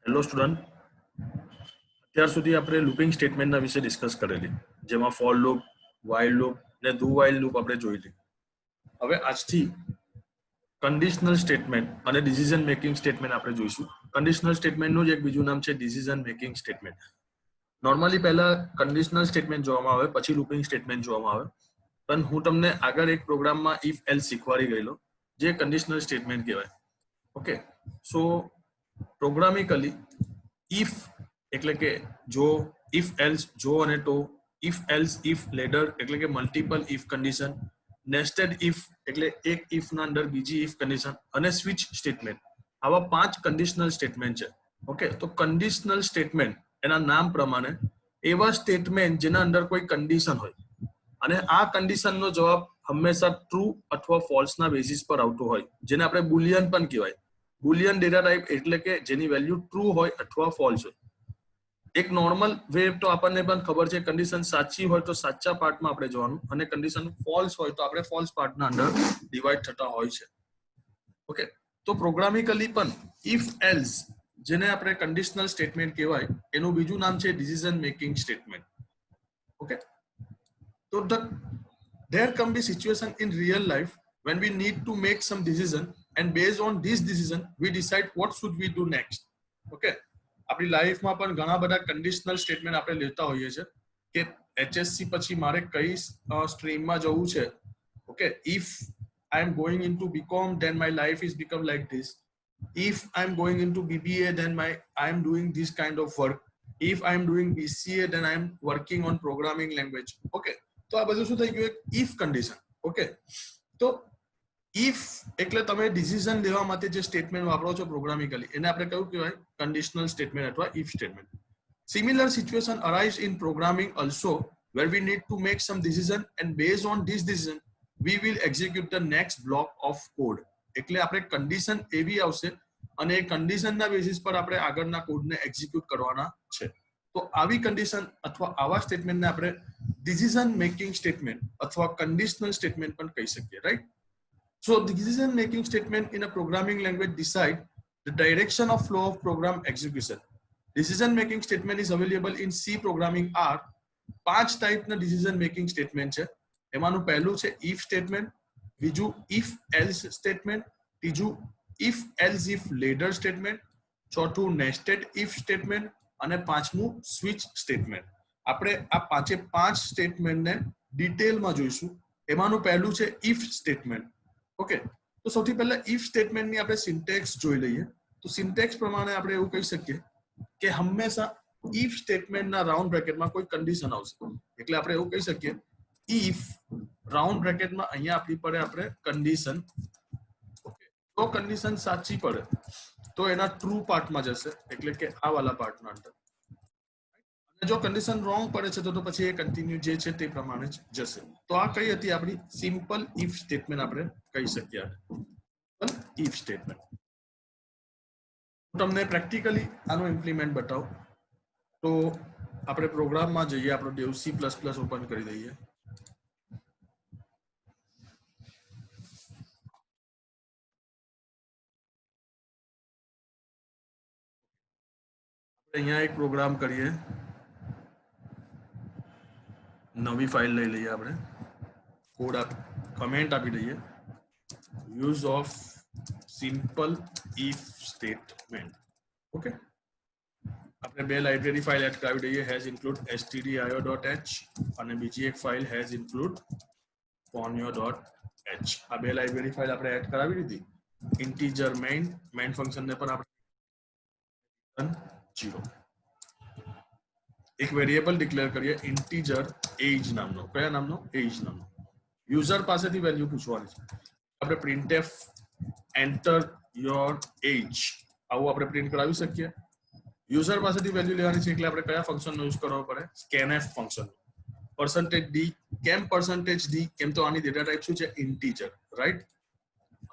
Hello student, અત્યાર સુધી આપણે લૂપિંગ સ્ટેટમેન્ટના વિશે ડિસ્કસ કરેલી, જેમાં ફોર લૂપ, વાઇલ લૂપ ને ડુ વાઇલ લૂપ આપણે જોઈલી. હવે આજથી કન્ડિશનલ સ્ટેટમેન્ટ અને ડિસિઝન મેકિંગ સ્ટેટમેન્ટ આપણે જોઈશું. કન્ડિશનલ સ્ટેટમેન્ટનું જ એક બીજું નામ છે ડિસિઝન મેકિંગ સ્ટેટમેન્ટ. નોર્મલી પહેલા કન્ડિશનલ સ્ટેટમેન્ટ જોવામાં આવે, પછી લૂપિંગ સ્ટેટમેન્ટ જોવામાં આવે. પણ હું તમને આગળ એક પ્રોગ્રામમાં ઇફ એલ્સ શીખવાડી ગયેલો, જે કન્ડિશનલ સ્ટેટમેન્ટ કહેવાય. ઓકે, સો પ્રોગ્રામિકલી ઇફ એટલે કે જો, ઇફ એલ્સ જો અને તો, ઇફ એલ્સ ઇફ લેડર એટલે કે multiple if condition, nested if એટલે એક ઇફ ના અંદર બીજી ઇફ કન્ડિશન અને સ્વિચ સ્ટેટમેન્ટ, આવા 5 કન્ડિશનલ સ્ટેટમેન્ટ છે. ઓકે, તો કન્ડિશનલ સ્ટેટમેન્ટ એના નામ પ્રમાણે એવા સ્ટેટમેન્ટ જેના અંદર કોઈ કન્ડિશન હોય અને આ કન્ડિશનનો જવાબ હંમેશા ટ્રુ અથવા ફોલ્સ ના બેસિસ પર આવતો હોય, જેને આપણે બુલિયન પણ કહેવાય. બુલિયન ડેટા ટાઈપ એટલે કે જેની વેલ્યુ ટ્રુ હોય અથવા ફોલ્સ હોય. એક નોર્મલ વે તો આપણને પણ ખબર છે, કન્ડિશન સાચી હોય તો સાચા પાર્ટમાં આપણે જોવાનું અને કન્ડિશન ફોલ્સ હોય તો આપણે ફોલ્સ પાર્ટના અંદર ડિવાઈડ થતા હોય છે. ઓકે, તો પ્રોગ્રામિકલી પણ ઇફ એલ્સ જેને આપણે કન્ડિશનલ સ્ટેટમેન્ટ કહેવાય, એનું બીજું નામ છે ડિસિઝન મેકિંગ સ્ટેટમેન્ટ. ઓકે, તો there can be situation in real life when we need to make some decision and based on this decision we decide what should we do next. Okay, આપણી લાઈફમાં પણ ઘણા બધા conditional statement આપણે લેતા હોઈએ છીએ કે એચએસસી પછી મારે કઈ સ્ટ્રીમમાં જવું છે. Okay, if I am going into BCom then my life is become like this. If I am going into BBA then I am doing this kind of work. If I am doing BCA then I am working on programming language. Okay, તો આ બધું શું થઈ ગયું, એક if condition. Okay, તો if એટલે તમે ડિસિઝન લેવા માટે જે સ્ટેટમેન્ટ વાપરો છો પ્રોગ્રામિકલી, એને આપણે કયું કહેવાય, કન્ડિશનલ સ્ટેટમેન્ટ અથવા if statement. Similar situation arise in programming also where we need to make some decision and based on this decision we will execute the next block of code. એટલે આપણે condition એવી આવશે અને એ કન્ડિશનના basis પર આપણે આગળના કોડને એક્ઝિક્યુટ કરવાના છે. તો આવી કન્ડિશન અથવા આવા સ્ટેટમેન્ટને આપણે ડિસિઝન મેકિંગ સ્ટેટમેન્ટ અથવા કન્ડિશનલ સ્ટેટમેન્ટ પણ કહી શકીએ, right? So the decision making statement in a programming language decide the direction of flow of program execution. Decision making statement is available in C programming R. 5 ટાઈપના decision making statement છે. એમાંનું પહેલું છે if statement, બીજું if else statement, ત્રીજું if else if later statement, ચોથું nested if statement અને પાંચમું switch statement. આપણે આ પાંચે પાંચ સ્ટેટમેન્ટને ડિટેલમાં જોઈશું. એમાંનું પહેલું છે if statement. ઓકે, તો સૌથી પહેલા ઇફ સ્ટેટમેન્ટની આપણે સિન્ટેક્સ જોઈ લઈએ. તો સિન્ટેક્સ પ્રમાણે આપણે એવું કહી શકીએ કે હંમેશા ઇફ સ્ટેટમેન્ટના રાઉન્ડ બ્રેકેટમાં કોઈ કન્ડિશન આવશે. એટલે આપણે એવું કહી શકીએ ઇફ રાઉન્ડ બ્રેકેટમાં અહીંયા આપણી પડે આપણે કન્ડિશન. ઓકે, તો કન્ડિશન સાચી પડે તો એના ટ્રુ પાર્ટમાં જશે, એટલે કે આ વાલા પાર્ટના અંદર. અને જો કન્ડિશન રોંગ પડે છે તો પછી એ કન્ટિન્યુ જે છે તે પ્રમાણે જ જશે. તો આ કઈ હતી આપણી સિમ્પલ ઇફ સ્ટેટમેન્ટ આપણે કહી શકીએ. ઇફ સ્ટેટમેન્ટ તમને પ્રેક્ટિકલી આનું ઇમ્પ્લિમેન્ટ બતાવો. તો આપણે પ્રોગ્રામમાં જઈએ, આપણો ડેવ C++ ઓપન કરી દઈએ. અહીંયા એક પ્રોગ્રામ કરીએ, નવી ફાઇલ લઈ લઈએ, આપણે કોડ કમેન્ટ આપી દઈએ, use of simple if statement. Okay, આપણે બે લાઇબ્રેરી ફાઇલ એડ કરાવી દઈએ, હેઝ ઇન્ક્લુડ stdio.h અને બીજી એક ફાઇલ હેઝ ઇન્ક્લુડ ponyo.h. આ બે લાઇબ્રેરી ફાઇલ આપણે એડ કરાવી દીધી. ઇન્ટીજર મેઇન ફંક્શનને પણ આપણે 0 એક વેરિયેબલ ડિક્લેર કરીએ, ઇન્ટીજર એજ નામનો. કયા નામનો? એજ નામનો. યુઝર પાસેથી વેલ્યુ પૂછવાની છે. આપણે printf enter your age આવું આપણે પ્રિન્ટ કરાવી શકીએ. યુઝર પાસેથી વેલ્યુ લેવાની છે એટલે આપણે કયા ફંક્શનનો યુઝ કરવો પડે? scanf function. %d કેમ %d? કેમ તો આની ડેટા ટાઈપ શું છે? Integer, right?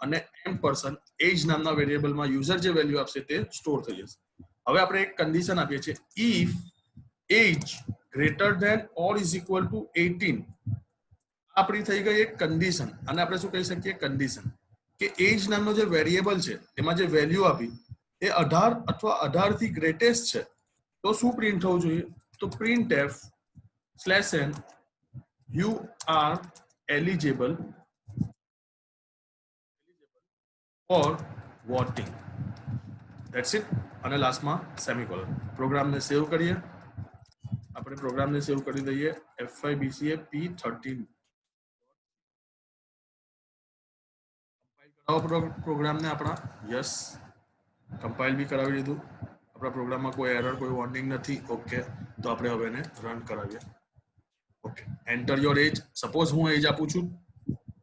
અને m% એજ નામના વેરિયેબલમાં યુઝર જે વેલ્યુ આપશે તે સ્ટોર થઈ જશે. હવે આપણે એક કન્ડિશન આપીએ છીએ, if age greater than or is equal to 18. આપણી થઈ ગઈ એક કન્ડિશન. અને આપણે શું કહી શકીએ? કન્ડિશન કે એજ નામનો જે વેરિયેબલ છે એમાં જે વેલ્યુ આપી એ 18 અથવા 18 થી ગ્રેટેસ્ટ છે તો શું પ્રિન્ટ થવું જોઈએ? તો printf /n you are eligible for voting. That's it. અને લાસ્ટમાં સેમિકોલન. પ્રોગ્રામને સેવ કરીએ. આપણે પ્રોગ્રામને સેવ કરી દઈએ FIBCA P13. પ્રોગ્રામને આપણા યસ કમ્પાઇલ બી કરાવી દીધું. આપણા પ્રોગ્રામમાં કોઈ એરર કોઈ વોર્નિંગ નથી. ઓકે, તો આપણે હવે એને રન કરાવીએ. Okay, enter your age. Suppose હું એજ આપું છું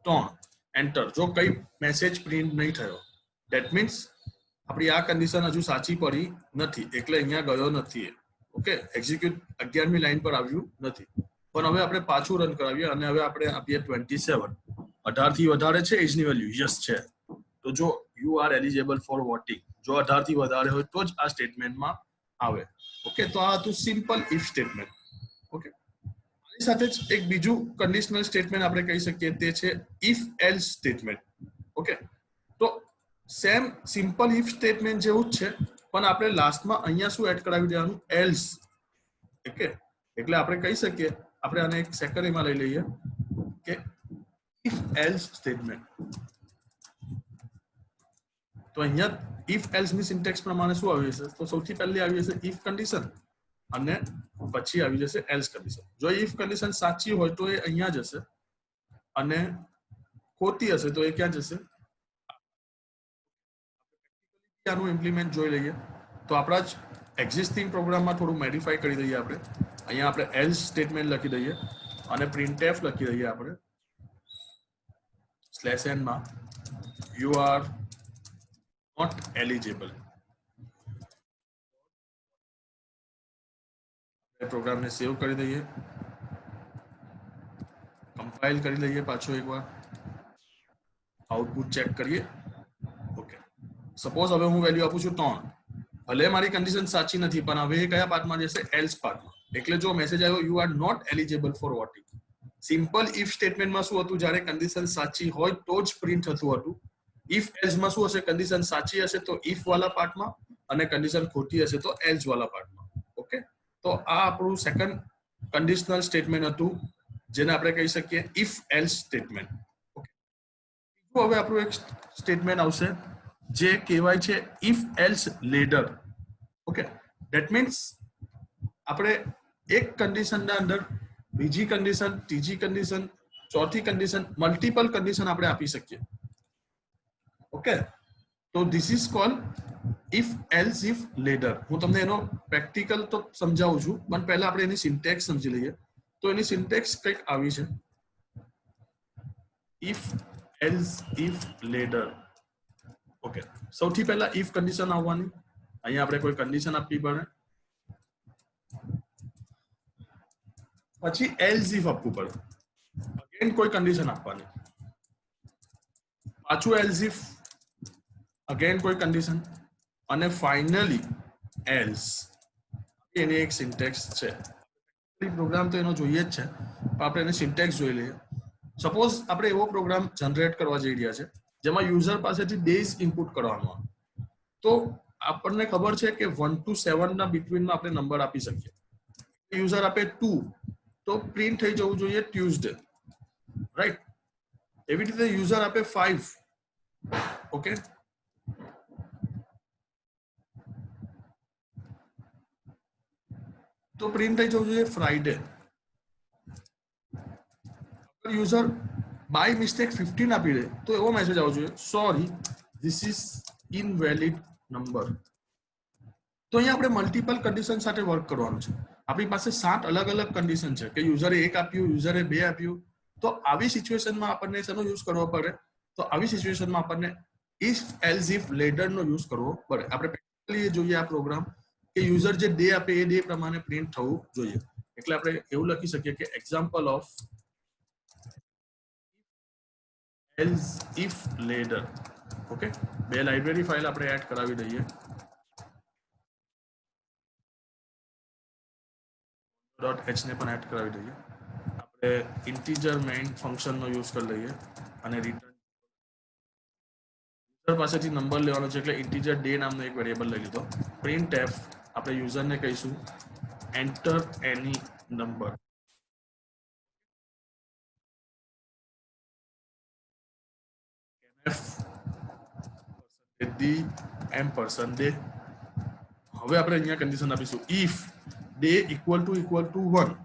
3, એન્ટર. જો કઈ મેસેજ પ્રિન્ટ નહીં થયો ધેટ મીન્સ આપણી આ કન્ડિશન હજુ સાચી પડી નથી એટલે અહીંયા ગયો નથી. ઓકે, એક્ઝિક્યુટ 11મી લાઈન પર આવ્યું નથી. પણ હવે આપણે પાછું રન કરાવીએ અને હવે આપણે આપીએ 27. 18 થી વધારે છે એજની વેલ્યુ? યસ છે. તો જો you are eligible for voting, જો 18 થી વધારે હોય તો જ આ સ્ટેટમેન્ટમાં આવે. ઓકે, તો આ હતું સિમ્પલ ઇફ સ્ટેટમેન્ટ. ઓકે, આની સાથે જ એક બીજું કન્ડિશનલ સ્ટેટમેન્ટ આપણે કહી શકીએ તે છે ઇફ એલ્સ સ્ટેટમેન્ટ. ઓકે, તો સેમ સિમ્પલ ઇફ સ્ટેટમેન્ટ જેવું જ છે પણ આપણે લાસ્ટમાં અહીંયા શું એડ કરાવી દેવાનું? એલ્સ. ઓકે, એટલે આપણે કહી શકીએ, આપણે આને એક સેકન્ડમાં લઈ લઈએ કે ઇફ એલ્સ સ્ટેટમેન્ટ. તો અહીંયા ઇફ એલ્સ ની સિન્ટેક્સ પ્રમાણે શું આવી જશે? તો સૌથી પહેલી આવી જશે ઇફ કન્ડિશન અને પછી આવી જશે એલ્સ કન્ડિશન. જો ઇફ કન્ડિશન સાચી હોય તો એ અહીંયા જશે અને ખોટી હશે તો એ ક્યાં જશે? આનું ઇમ્પ્લિમેન્ટ જોઈ લઈએ. તો આપણા જ એક્ઝિસ્ટિંગ પ્રોગ્રામમાં થોડું મોડિફાઈ કરી દઈએ આપણે. અહીંયા આપણે એલ્સ સ્ટેટમેન્ટ લખી દઈએ અને printf લખી દઈએ આપણે /n માં you are not eligible. પ્રોગ્રામને સેવ કરી દઈએ, કમ્પાઇલ કરી લઈએ પાછો એકવાર, આઉટપુટ ચેક કરીએ. ઓકે, સપોઝ હવે હું વેલ્યુ આપું છું 3. ભલે મારી કન્ડિશન સાચી નથી પણ હવે એ કયા પાર્ટમાં જશે? એલ્સ પાર્ટમાં. એટલે જો મેસેજ આવ્યો you are not eligible for voting, simple if સ્ટેટમેન્ટમાં શું હતું? જ્યારે કન્ડિશન સાચી હોય તો જ પ્રિન્ટ થતું હતું. ઇફ એલ્સમાં શું હશે? કન્ડિશન સાચી હશે તો ઇફ વાળા પાર્ટમાં અને કન્ડિશન ખોટી હશે તો એલ્સ વાળા પાર્ટમાં. ઓકે, તો આ આપણું સેકન્ડ કન્ડિશનલ સ્ટેટમેન્ટ હતું જેને આપણે કહી શકીએ ઇફ એલ્સ સ્ટેટમેન્ટ. ઓકે, હવે આપણું એક સ્ટેટમેન્ટ આવશે જે કહેવાય છે if else ladder. Okay, that means આપણે એક કન્ડિશનના અંદર બીજી કન્ડિશન, ત્રીજી કન્ડિશન, ચોથી કન્ડિશન, મલ્ટિપલ કન્ડિશન આપણે આપી શકીએ. ઓકે, તો this is called if else if ladder. હું તમને એનો પ્રેક્ટિકલ તો સમજાવું છું પણ પહેલા આપણે એની સિન્ટેક્સ સમજી લઈએ. તો એની સિન્ટેક્સ કંઈક આવી છે if else if ladder. Okay, સૌથી પહેલા ઇફ કન્ડિશન આવવાની. અહીંયા આપણે કોઈ કન્ડિશન આપવી પડે, પછી એલ્સ ઇફ આપવું પડે, અગેન કોઈ કન્ડિશન આપવાની, પાછું એલ્સ ઇફ, અગેન કોઈ કન્ડિશન અને ફાઇનલી એલ્સ. એની એક સિન્ટેક્સ છે. પ્રોગ્રામ તો એનો જોઈએ જ છે પણ આપણે એની સિન્ટેક્સ જોઈ લઈએ. સપોઝ આપણે એવો પ્રોગ્રામ જનરેટ કરવા જઈ રહ્યા છે જેમાં યુઝર પાસેથી ડેઝ ઇનપુટ કરવાનો આવે. તો આપણને ખબર છે કે 1 to 7 ના બિટવીનમાં આપણે નંબર આપી શકીએ. યુઝર આપે 2 તો પ્રિન્ટ થઈ જવું જોઈએ ટ્યુઝડે, રાઈટ? એવી રીતે યુઝર આપે 5, ઓકે, તો પ્રિન્ટ થઈ જવું જોઈએ ફ્રાઈડે. યુઝર બાય મિસ્ટેક 15 આપી દે તો એવો મેસેજ આવવો જોઈએ sorry this is invalid number. તો અહીંયા આપણે મલ્ટિપલ કન્ડિશન સાથે વર્ક કરવાનું છે. આપણી પાસે 7 અલગ અલગ કન્ડિશન છે કે યુઝરે 1 આપ્યું, યુઝરે 2 આપ્યું. તો આવી સિચ્યુએશનમાં આપણને શેનો યુઝ કરવો પડે? તો આવી સિચ્યુએશનમાં આપણને ઇફ એલ્સ ઇફ લેડર નો યુઝ કરવો પડે. આપણે પ્રેક્ટિકલી જોઈએ આ પ્રોગ્રામ કે યુઝર જે ડે આપે એ ડે પ્રમાણે પ્રિન્ટ થવું જોઈએ. એટલે આપણે એવું લખી શકીએ કે example of else if ladder. Okay, બે લાઇબ્રેરી ફાઇલ આપણે એડ કરાવી દઈએ. .h ને પણ એડ કરાવી દઈએ. આપણે ઇન્ટીજર મેઇન ફંક્શનનો યુઝ કરી લઈએ અને રિટર્ન યુઝર પાસેથી નંબર લેવાનો છે એટલે ઇન્ટીજર ડે નામનો એક વેરિયેબલ લઈ લીધો. printf આપણે યુઝરને કહીશું એન્ટર એની નંબર. ડી %. હવે આપણે અહીંયા કન્ડિશન આપીશું if day equal to 1.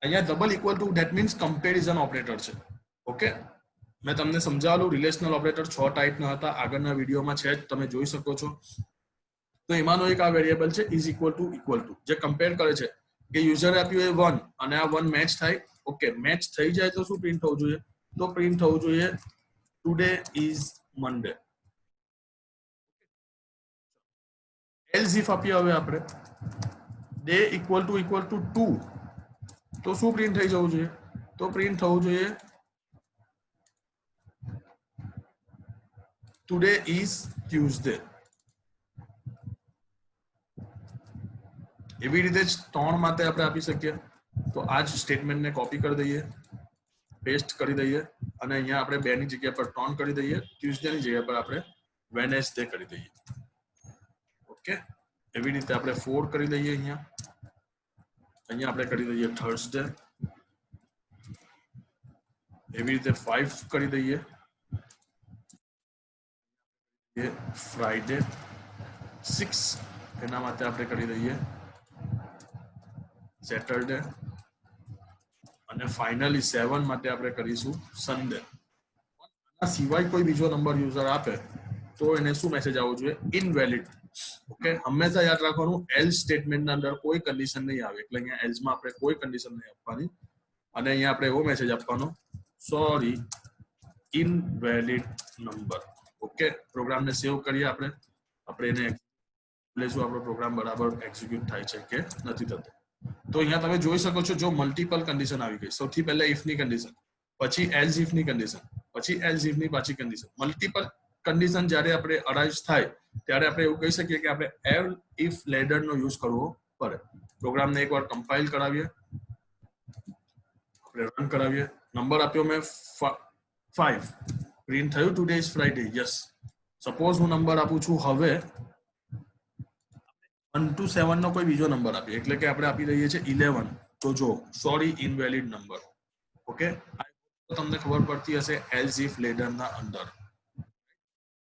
અહીંયા double equal to that means comparison operator છે. ઓકે, મેં તમને સમજાવેલું રિલેશનલ ઓપરેટર 6 ટાઈપના હતા, આગળના વિડીયોમાં છે, તમે જોઈ શકો છો. તો એમાંનો એક આ વેરિયેબલ છે ઇઝ ઇક્વલ ટુ જે કમ્પેર કરે છે કે યુઝરે આપ્યું એ 1 અને આ 1 મેચ થાય. ઓકે, મેચ થઈ જાય તો શું પ્રિન્ટ થવું જોઈએ? તો પ્રિન્ટ થવું જોઈએ today is Monday. Else if આપીએ હવે આપણે ડે ઇક્વલ ટુ 2 તો શું પ્રિન્ટ થઈ જવું જોઈએ? તો પ્રિન્ટ થવું જોઈએ ટુડે ઇઝ ટ્યુઝડે. એવી રીતે જ 3 માટે આપણે આપી શકીએ. તો આ જ સ્ટેટમેન્ટને કોપી કરી દઈએ, પેસ્ટ કરી દઈએ અને અહીંયા આપણે 2 ની જગ્યા પર 3 કરી દઈએ, ટ્યુઝડે ની જગ્યા પર આપણે વેડનેસડે કરી દઈએ. ઓકે, એવી રીતે આપણે 4 કરી દઈએ. અહીંયા આપણે કરી દઈએ થર્સડે. એવી રીતે 5 કરી દઈએ ફ્રાઈડે. 6 એના માટે આપણે કરી દઈએ સેટરડે અને ફાઇનલી 7 માટે આપણે કરીશું સન્ડે. આ સિવાય કોઈ બીજો નંબર યુઝર આપે તો એને શું મેસેજ આવવો જોઈએ? ઇનવેલિડ. ઓકે, હંમેશા યાદ રાખવાનું એલ્સ સ્ટેટમેન્ટના અંદર કોઈ કન્ડિશન નહીં આવે, એટલે અહીંયા એલ્સમાં આપણે કોઈ કન્ડિશન નહીં આપવાની અને અહીંયા આપણે એવો મેસેજ આપવાનો સોરી ઇનવેલિડ નંબર. ઓકે, પ્રોગ્રામને સેવ કરીએ આપણે એને લેશું આપણો પ્રોગ્રામ બરાબર એક્ઝિક્યુટ થાય છે કે નથી થતો. તો અહીંયા તમે જોઈ શકો છો જો મલ્ટિપલ કન્ડિશન આવી ગઈ. સૌથી પહેલા ઇફ ની કન્ડિશન, પછી એલ્સ ઇફ ની કન્ડિશન, પછી એલ્સ ઇફ ની પાછી કન્ડિશન. મલ્ટિપલ કન્ડિશન જ્યારે આપણે અરાઇઝ થાય ત્યારે આપણે એવું કહી શકીએ કે આપણે એલ ઇફ લેડર નો યુઝ કરવો પડે. પ્રોગ્રામને એકવાર કમ્પાઇલ કરાવીએ, આપણે રન કરાવીએ. નંબર આપ્યો મેં 5, પ્રિન્ટ થયું today is Friday. Yes, suppose હું નંબર આપું છું હવે 1 to 7 નો કોઈ બીજો નંબર આપીએ, એટલે કે આપણે આપી દઈએ છીએ 11. તો જો સોરી ઇનવેલિડ નંબર. ઓકે, તમને ખબર પડતી હશે એલ્સ ઇફ લેડર ના અંદર.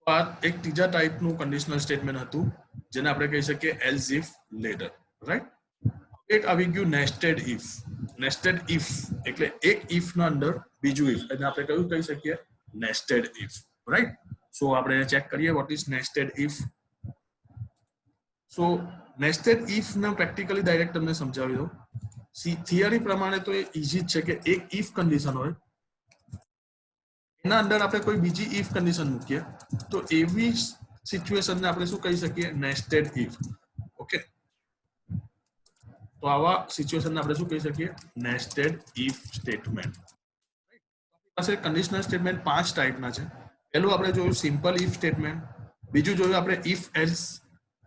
આ એક ત્રીજા ટાઈપનું કન્ડિશનલ સ્ટેટમેન્ટ હતું જેને આપણે કહી શકીએ એલ્સ ઇફ લેડર. રાઈટ, એક આવી ગયું નેસ્ટેડ ઇફ. નેસ્ટેડ ઇફ એટલે એક ઇફ ના અંદર બીજું ઇફ, એટલે આપણે કયું કહી શકીએ? Nested if. રાઈટ, સો આપણે ચેક કરીએ what is nested if. So nested if ને પ્રેક્ટિકલી ડાયરેક્ટ તમને સમજાવી દઉં. થિયરી પ્રમાણે તો એ ઈઝી જ છે કે એક ઇફ કન્ડિશન હોય, એના અંદર આપણે કોઈ બીજી ઇફ કન્ડિશન મૂકીએ તો એવી સિચ્યુએશનને આપણે શું કહી શકીએ? Nested if. ઓકે, તો આવા સિચ્યુએશનને આપણે શું કહી શકીએ? Nested if statement. પાસે કન્ડિશનલ સ્ટેટમેન્ટ 5 ટાઈપના છે. પહેલું આપણે જોયું સિમ્પલ ઇફ સ્ટેટમેન્ટ, બીજું જોયું આપણે ઇફ એલ્સ,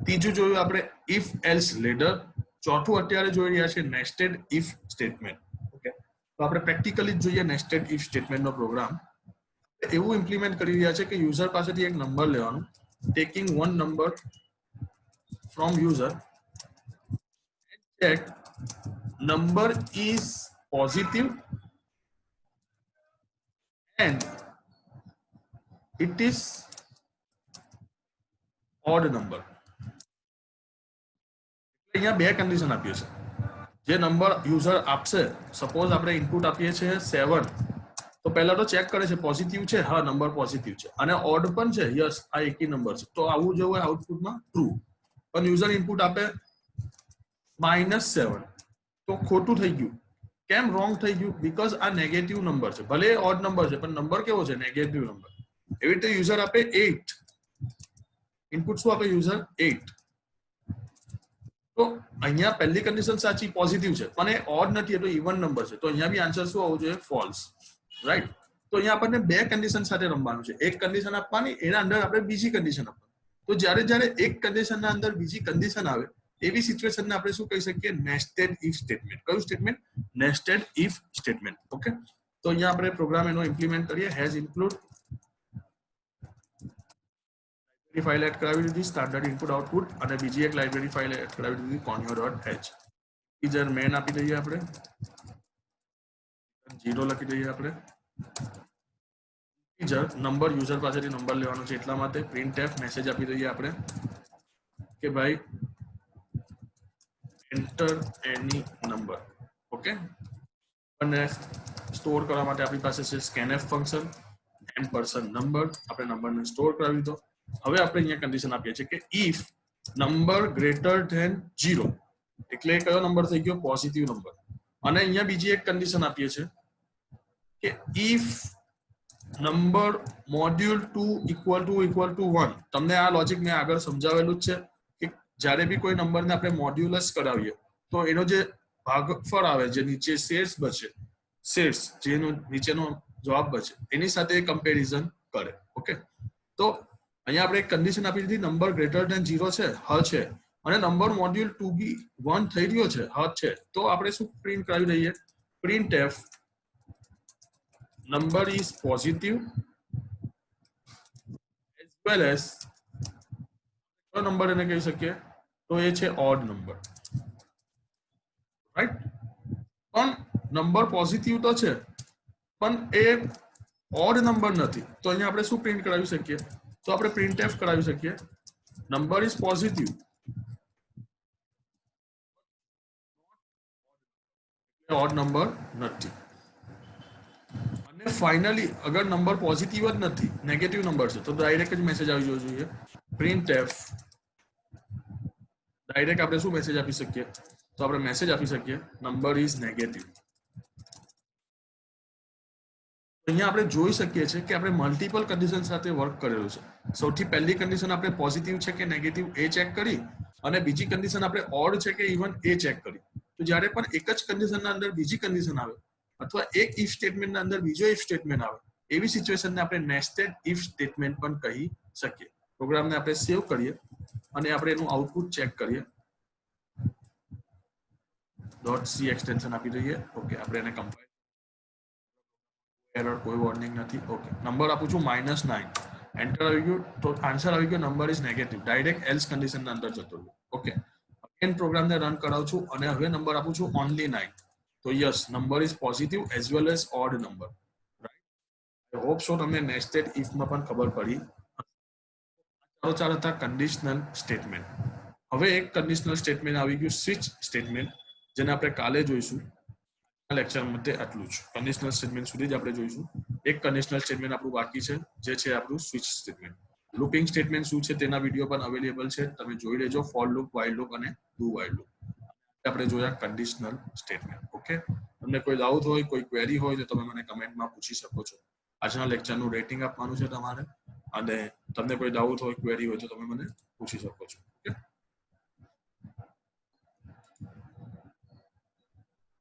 ત્રીજું જોયું આપણે ઇફ એલ્સ લેડર, ચોથું અત્યારે જોઈ રહ્યા છે નેસ્ટેડ ઇફ સ્ટેટમેન્ટ. ઓકે, તો આપણે પ્રેક્ટિકલી જોઈએ નેસ્ટેડ ઇફ સ્ટેટમેન્ટનો પ્રોગ્રામ એવું ઇમ્પ્લિમેન્ટ કરી રહ્યા છે કે યુઝર પાસેથી એક નંબર લેવાનું, taking 1 number from user, check number is positive and it is odd number. અહીંયા બે કન્ડિશન આપીએ છે. જે નંબર યુઝર આપશે, સપોઝ આપણે ઇનપુટ આપીએ છીએ 7, તો પહેલા તો ચેક કરે છે પોઝિટિવ છે, હા નંબર પોઝિટિવ છે, અને ઓડ પણ છે, યસ આ એકી નંબર છે, તો આવું જેવું આઉટપુટમાં ટ્રુ. પણ યુઝર ઇનપુટ આપે -7 તો ખોટું થઈ ગયું. કેમ રોંગ થઈ ગયું? બીકોઝ આ નેગેટિવ નંબર છે, ભલે ઓડ નંબર છે પણ નંબર કેવો છે? Negative number. એવી રીતે યુઝર આપે 8, ઇનપુટ શું આપે યુઝર? 8. તો અહીંયા પહેલી કન્ડિશન સાચી પોઝિટિવ છે પણ એ ઓડ નથી, એટલે ઇવન નંબર છે, તો અહીંયા બી આન્સર શું આવવું જોઈએ? ફોલ્સ. રાઈટ, તો અહીંયા આપણને બે કન્ડિશન સાથે રમવાનું છે. એક કન્ડિશન આપવાની, એના અંદર આપણે બીજી કન્ડિશન આપવાની. તો જ્યારે એક કન્ડિશનના અંદર બીજી કન્ડિશન આવે એવી સિચ્યુએશનને આપણે શું કહી શકીએ? Nested if statement. કયું statement? Nested if statement. Okay, તો અહીંયા આપણે પ્રોગ્રામ એનો ઇમ્પ્લિમેન્ટ કરીએ. હેઝ ઇન્ક્લુડ ફાઇલ એડ કરાવી દીધી સ્ટાન્ડર્ડ ઇનપુટ આઉટપુટ અને બીજી એક લાઇબ્રેરી ફાઇલ એડ કરાવી દીધી conio.h ઇન્ટિજર મેન આપી દઈએ આપણે 0 લખી દઈએ આપણે ઇન્ટિજર નંબર યુઝર પાસેથી નંબર લેવાનો છે એટલા માટે printf મેસેજ આપી દઈએ આપણે કે ભાઈ enter any number ઓકે અને સ્ટોર કરવા માટે આપણી પાસે છે scanf ફંક્શન ampersand નંબર આપણે નંબરને સ્ટોર કરાવી દીધો હવે આપણે અહીંયા કન્ડિશન આપીએ છીએ કે if નંબર ગ્રેટર ધેન 0 એટલે કયો નંબર થઈ ગયો પોઝિટિવ નંબર અને અહીંયા બીજી એક કન્ડિશન આપીએ છીએ કે if number module 2 equal to 1 તમને આ લોજિક મેં આગળ સમજાવેલું જ છે કે જ્યારે બી કોઈ નંબરને આપણે મોડ્યુલસ કરાવીએ તો એનો જે ભાગફળ આવે જે નીચે શેષ બચે શેષ જેનો નીચેનો જવાબ બચે એની સાથે કમ્પેરિઝન કરે ઓકે તો અહીંયા આપણે એક કન્ડિશન આપી દીધી નંબર ગ્રેટર ધેન 0 છે હ છે અને નંબર મોડ્યુલ 2 બી 1 થઈ રહ્યો છે હ છે તો આપણે શું પ્રિન્ટ કરાવી દઈએ printf number is positive as well as કયો નંબર એને કહી શકીએ તો એ છે ઓડ નંબર રાઈટ પણ નંબર પોઝિટિવ તો છે પણ એ ઓડ નંબર નથી તો અહીંયા આપણે શું પ્રિન્ટ કરાવી શકીએ તો આપણે printf કરાવી શકીએ number is positive odd number નથી અને ફાઇનલી અગર નંબર પોઝિટિવ જ નથી નેગેટિવ નંબર છે તો ડાયરેક્ટ જ મેસેજ આવી જવો જોઈએ printf ડાયરેક્ટ આપણે શું મેસેજ આપી શકીએ તો આપણે મેસેજ આપી શકીએ નંબર ઇઝ નેગેટિવ અહીંયા આપણે જોઈ શકીએ છીએ કે આપણે મલ્ટિપલ કન્ડિશન સાથે વર્ક કરેલું છે સૌથી પહેલી કન્ડિશન આપણે પોઝિટિવ છે કે નેગેટિવ એ ચેક કરી અને બીજી કન્ડિશન આપણે ઓડ છે કે ઇવન એ ચેક કરી તો જ્યારે પણ એક જ કન્ડિશનના અંદર બીજી કન્ડિશન આવે અથવા એક ઇફ સ્ટેટમેન્ટના અંદર બીજો ઇફ સ્ટેટમેન્ટ આવે એવી સિચ્યુએશનને આપણે નેસ્ટેડ ઇફ સ્ટેટમેન્ટ પણ કહી શકીએ પ્રોગ્રામને આપણે સેવ કરીએ અને આપણે એનું આઉટપુટ ચેક કરીએ .c એક્સટેન્શન આપી દઈએ ઓકે આપણે એને કમ્પાઇલ એરર કોઈ વોર્નિંગ નથી ઓકે નંબર આપું છું -9 એન્ટર આવી ગયું તો આન્સર આવી ગયો number is negative direct else કન્ડિશનના અંદર જતો રહ્યો ઓકે અગેન પ્રોગ્રામને રન કરાવું છું અને હવે નંબર આપું છું ઓનલી 9 તો yes number is positive as well as odd number right I hope so તમને નેસ્ટેડ ઇફમાં પણ ખબર પડી ચાર હતા કન્ડિશનલ સ્ટેટમેન્ટ હવે એક કન્ડિશનલ સ્ટેટમેન્ટ આવી ગયું સ્વિચ સ્ટેટમેન્ટ જેને આપણે કાલે જોઈશું આ લેક્ચર માટે આટલું જ કન્ડિશનલ સ્ટેટમેન્ટ સુધી જ આપણે જોઈશું એક કન્ડિશનલ સ્ટેટમેન્ટ આપણું બાકી છે જે છે આપણું સ્વિચ સ્ટેટમેન્ટ લૂપિંગ સ્ટેટમેન્ટ શું છે તેના વિડીયો પણ અવેલેબલ છે તમે જોઈ લેજો ફોર લૂપ while લૂપ અને ડુ while લૂપ આપણે જોયા કન્ડિશનલ સ્ટેટમેન્ટ ઓકે તમને કોઈ ડાઉટ હોય કોઈ ક્વેરી હોય તો તમે મને કમેન્ટમાં પૂછી શકો છો આજના લેક્ચરનું રેટિંગ આપવાનું છે તમારે અને તમને કોઈ ડાઉટ હોય ક્વેરી હોય તો તમે મને પૂછી શકો છો